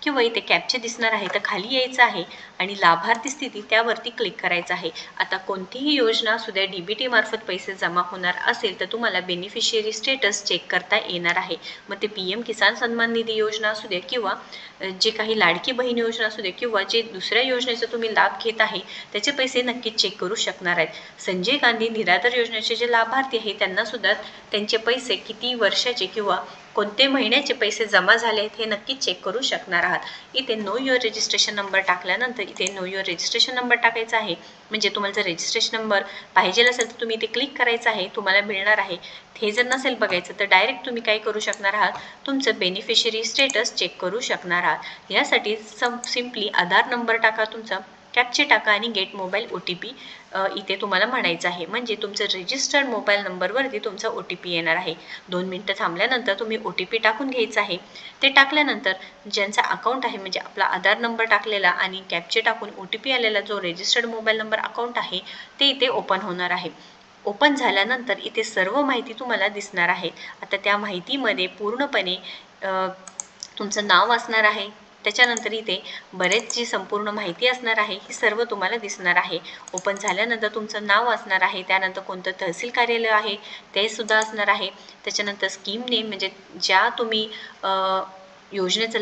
किंवा इथे कॅप्चे दिसणार आहे तर खाली यायचं आहे आणि लाभार्थी स्थिती त्यावरती क्लिक करायचं आहे। आता कोणतीही योजना असू द्या DBT मार्फत पैसे जमा होणार असेल तर तुम्हाला बेनिफिशियरी स्टेटस चेक करता येणार आहे। मग ते PM किसान सन्मान निधी योजना असू द्या किंवा जे काही लाडकी बहीण योजना असू द्या किंवा जे दुसऱ्या योजनेचा तुम्ही लाभ घेत आहे त्याचे पैसे नक्कीच चेक करू शकणार आहेत। संजय गांधी निराधार योजनेचे जे लाभार्थी आहे त्यांना सुद्धा त्यांचे पैसे किती वर्षाचे किंवा कोणते महिन्याचे पैसे जमा झाले आहेत हे नक्की चेक करू शकणार आहात। इथे नो युअर रजिस्ट्रेशन नंबर टाकल्यानंतर इथे नो युअर रजिस्ट्रेशन नंबर टाकायचा आहे। म्हणजे तुम्हाला जर रजिस्ट्रेशन नंबर पाहिजे असेल तर तुम्ही इथे क्लिक करायचं आहे, तुम्हाला मिळणार आहे। हे जर नसेल बघायचं तर डायरेक्ट तुम्ही काय करू शकणार आहात, तुमचं बेनिफिशियरी स्टेटस चेक करू शकणार आहात। यासाठी सिम्पली आधार नंबर टाका, तुमचा कॅप्चे टाका आणि गेट मोबाईल OTP इथे तुम्हाला म्हणायचं आहे। म्हणजे तुमचं रजिस्टर्ड मोबाईल नंबरवरती तुमचा OTP येणार आहे। 2 मिनिटं थांबल्यानंतर तुम्ही OTP टाकून घ्यायचं आहे। ते टाकल्यानंतर ज्यांचा अकाउंट आहे म्हणजे आपला आधार नंबर टाकलेला आणि कॅप्चे टाकून OTP आलेला जो रजिस्टर्ड मोबाईल नंबर अकाउंट आहे ते इथे ओपन होणार आहे। ओपन झाल्यानंतर इथे सर्व माहिती तुम्हाला दिसणार आहे। आता त्या माहितीमध्ये पूर्णपणे तुमचं नाव असणार आहे, त्याच्यानंतर इथे बरेच जी संपूर्ण माहिती असणार आहे ही सर्व तुम्हाला दिसणार आहे। ओपन झाल्यानंतर तुमचं नाव असणार आहे, त्यानंतर कोणतं तहसील कार्यालय आहे ते सुद्धा असणार आहे, त्याच्यानंतर स्कीम नेम म्हणजे ज्या तुम्ही योजनेचं